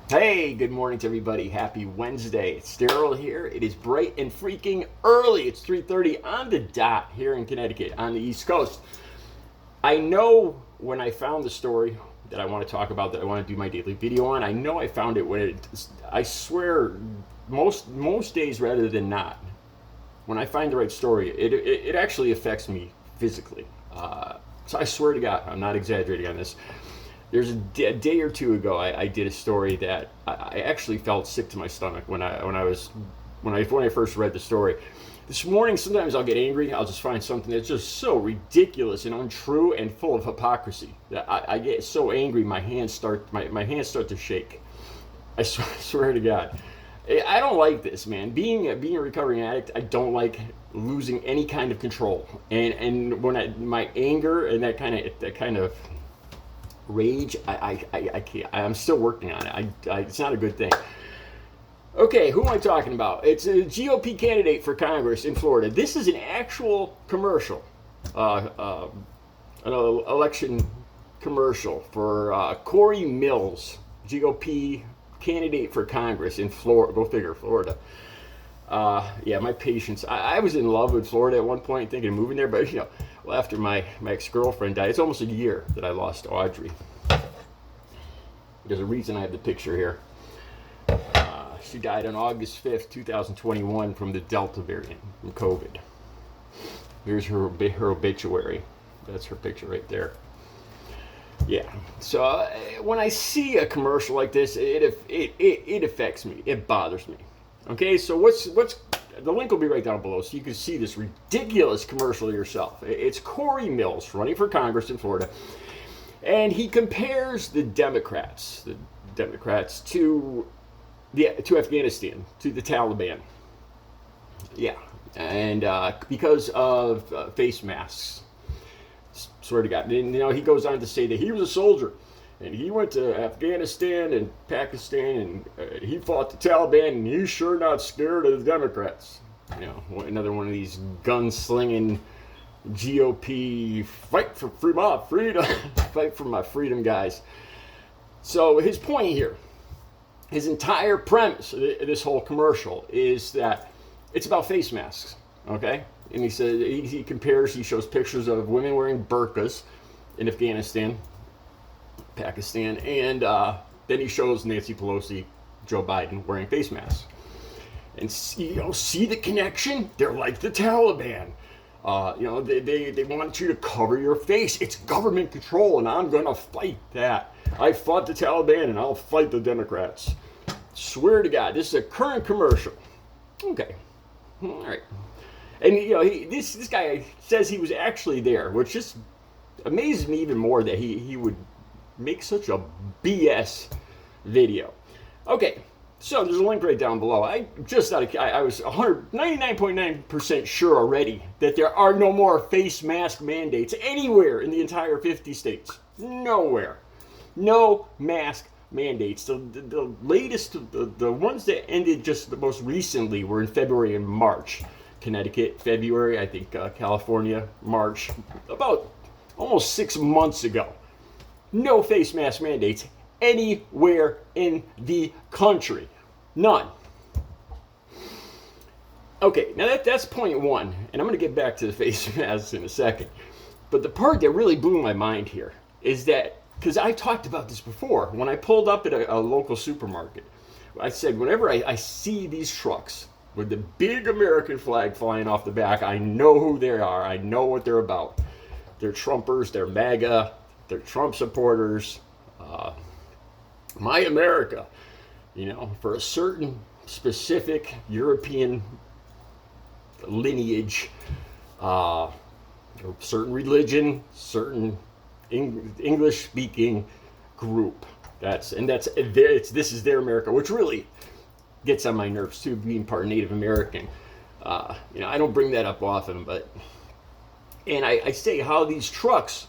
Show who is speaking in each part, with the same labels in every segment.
Speaker 1: Hey, good morning to everybody. Happy Wednesday. It's Daryl here. It is bright and freaking early. It's 3:30 on the dot here in Connecticut on the East Coast. I know when I found the story that I want to talk about, that I want to do my daily video on, I know I found it when I swear most days rather than not, when I find the right story, it actually affects me physically. So I swear to God, I'm not exaggerating on this. There's a day or two ago, I did a story that I actually felt sick to my stomach when I first read the story. This morning, sometimes I'll get angry. I'll just find something that's just so ridiculous and untrue and full of hypocrisy that I get so angry my hands start to shake. I swear to God. I don't like this, man. Being a recovering addict, I don't like losing any kind of control. And when my anger and that kind of rage, I can't. I'm still working on it. It's not a good thing. Okay, who am I talking about? It's a GOP candidate for Congress in Florida. This is an actual commercial, an election commercial for CORY MILLS, GOP candidate for Congress in Florida. Go figure, Florida. Yeah, my patience. I was in love with Florida at one point, thinking of moving there, but well, after my ex-girlfriend died, it's almost a year that I lost Audrey. There's a reason I have the picture here. She died on August 5th, 2021 from the Delta variant, from COVID. Here's her obituary. That's her picture right there. Yeah. So when I see a commercial like this, it affects me. It bothers me. Okay. So what's the link will be right down below, so you can see this ridiculous commercial yourself. It's CORY MILLS running for Congress in Florida, and he compares the Democrats to Afghanistan, to the Taliban. Yeah, and because of face masks. Swear to God. And, he goes on to say that he was a soldier, and he went to Afghanistan and Pakistan, and he fought the Taliban, and he's sure not scared of the Democrats. Another one of these gunslinging GOP fight for freedom, fight for my freedom guys. So his point here, his entire premise of this whole commercial is that it's about face masks, okay? And he said he shows pictures of women wearing burqas in Afghanistan, Pakistan, and then he shows Nancy Pelosi, Joe Biden wearing face masks. And see the connection? They're like the Taliban. They want you to cover your face. It's government control, and I'm gonna fight that. I fought the Taliban, and I'll fight the Democrats. Swear to God, this is a current commercial. Okay, all right. And this guy says he was actually there, which just amazes me even more that he would make such a BS video. Okay, so there's a link right down below. I was 99.9% sure already that there are no more face mask mandates anywhere in the entire 50 states. Nowhere. No mask mandates. The latest, the ones that ended just the most recently were in February and March. Connecticut, February, I think California, March, about almost 6 months ago. No face mask mandates anywhere in the country. None. Okay, now that's point one, and I'm going to get back to the face masks in a second. But the part that really blew my mind here is that, because I talked about this before, when I pulled up at a local supermarket, I said, whenever I see these trucks with the big American flag flying off the back, I know who they are. I know what they're about. They're Trumpers, they're MAGA, they're Trump supporters. My America, for a certain specific European lineage, certain religion, certain English-speaking group. This is their America, which really gets on my nerves too, being part Native American. I don't bring that up often, and I say how these trucks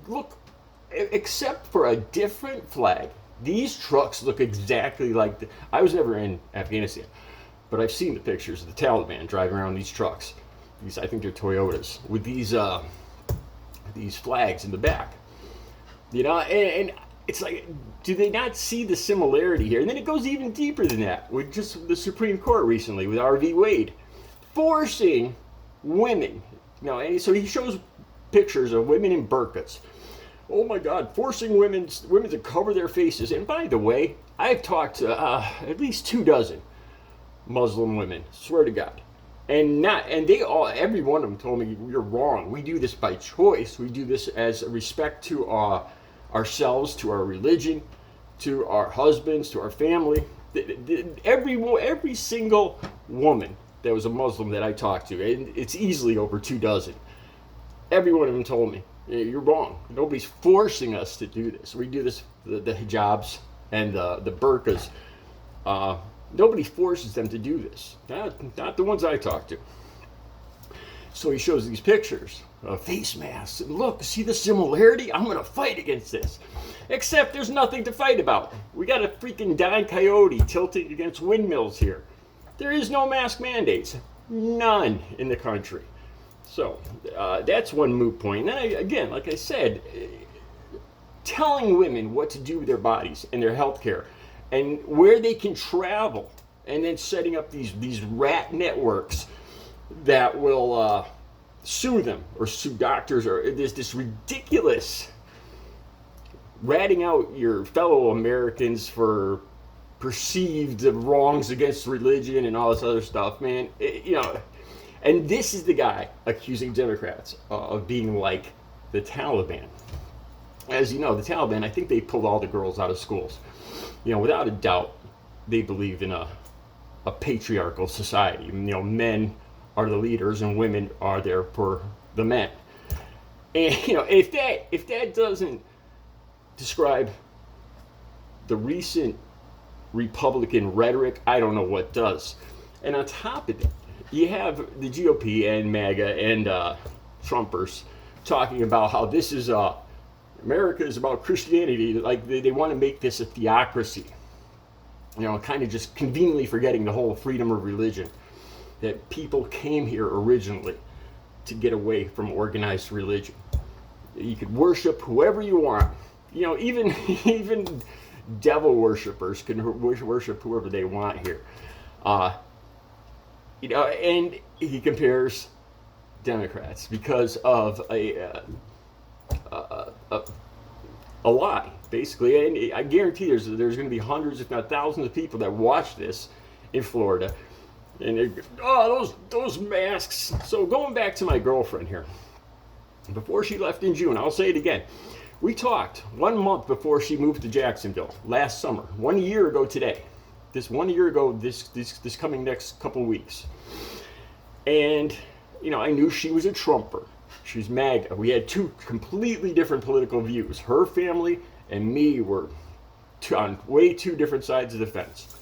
Speaker 1: look, except for a different flag, these trucks look exactly like I was never in Afghanistan, but I've seen the pictures of the Taliban driving around these trucks. I think they're Toyotas with these flags in the back. And it's like, do they not see the similarity here? And then it goes even deeper than that with just the Supreme Court recently with R.V. Wade forcing women. And so he shows pictures of women in burqas. Oh my God, forcing women to cover their faces. And by the way, I've talked to at least 24 Muslim women, swear to God. And every one of them told me, you're wrong. We do this by choice. We do this as a respect to ourselves, to our religion, to our husbands, to our family. Every single woman that was a Muslim that I talked to, and it's easily over 24, every one of them told me, you're wrong. Nobody's forcing us to do this. We do this, the hijabs and the burqas. Nobody forces them to do this. Not the ones I talk to. So he shows these pictures of face masks. And look, see the similarity? I'm going to fight against this. Except there's nothing to fight about. We got a freaking Don Coyote tilting against windmills here. There is no mask mandates. None in the country. So that's one moot point. And then again, like I said, telling women what to do with their bodies and their health care and where they can travel, and then setting up these rat networks that will sue them or sue doctors, or there's this ridiculous ratting out your fellow Americans for perceived wrongs against religion and all this other stuff, man. And this is the guy accusing Democrats of being like the Taliban. As you know, the Taliban, I think they pulled all the girls out of schools. Without a doubt, they believe in a patriarchal society. Men are the leaders and women are there for the men. And if that doesn't describe the recent Republican rhetoric, I don't know what does. And on top of that, you have the GOP and MAGA and Trumpers talking about how this is America is about Christianity. Like they want to make this a theocracy. Kind of just conveniently forgetting the whole freedom of religion. That people came here originally to get away from organized religion. You could worship whoever you want. Even devil worshippers can worship whoever they want here. And he compares Democrats because of a lie, basically. And I guarantee there's going to be hundreds, if not thousands, of people that watch this in Florida. And those masks. So going back to my girlfriend here, before she left in June, I'll say it again. We talked 1 month before she moved to Jacksonville last summer. 1 year ago today. This 1 year ago, this coming next couple weeks. And, I knew she was a Trumper. She's MAGA. We had two completely different political views. Her family and me were on way two different sides of the fence.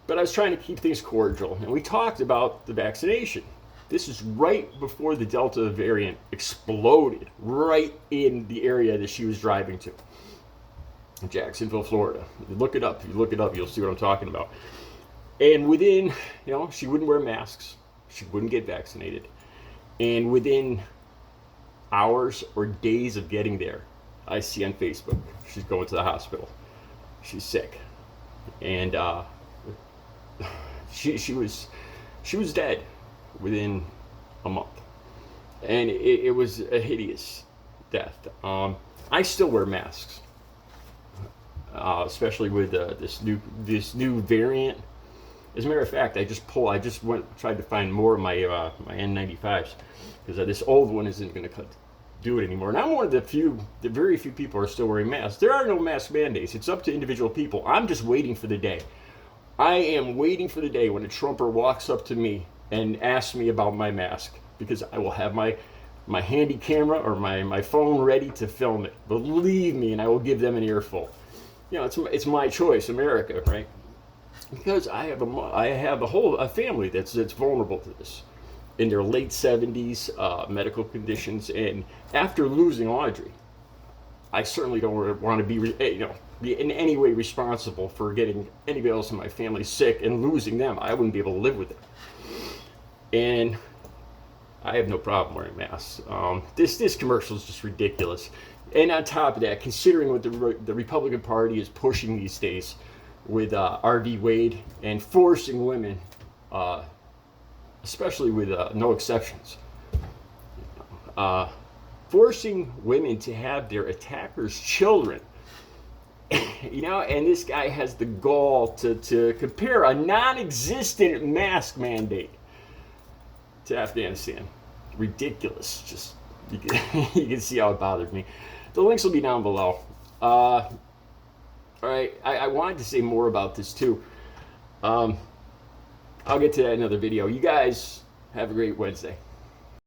Speaker 1: But I was trying to keep things cordial. And we talked about the vaccination. This is right before the Delta variant exploded, right in the area that she was driving to. Jacksonville, Florida. If you look it up, you'll see what I'm talking about. And within, she wouldn't wear masks. She wouldn't get vaccinated. And within hours or days of getting there, I see on Facebook, she's going to the hospital. She's sick. And she was dead within a month. And it was a hideous death. I still wear masks. Especially with this new variant. As a matter of fact, I just tried to find more of my N95s because this old one isn't going to do it anymore. And I'm one of the very few people who are still wearing masks. There are no mask mandates. It's up to individual people. I'm just waiting for the day. I am waiting for the day when a Trumper walks up to me and asks me about my mask, because I will have my handy camera or my phone ready to film it. Believe me, and I will give them an earful. It's my choice, America, right? Because I have a family that's vulnerable to this, in their late 70s, medical conditions, and after losing Audrey, I certainly don't want to be in any way responsible for getting anybody else in my family sick and losing them. I wouldn't be able to live with it, and I have no problem wearing masks. This commercial is just ridiculous. And on top of that, considering what the Republican Party is pushing these days with R.V. Wade and forcing women, especially with no exceptions, forcing women to have their attackers' children. And this guy has the gall to compare a non-existent mask mandate to Afghanistan. Ridiculous. Just you can see how it bothered me. The links will be down below. All right, I wanted to say more about this too. I'll get to that in another video. You guys have a great Wednesday.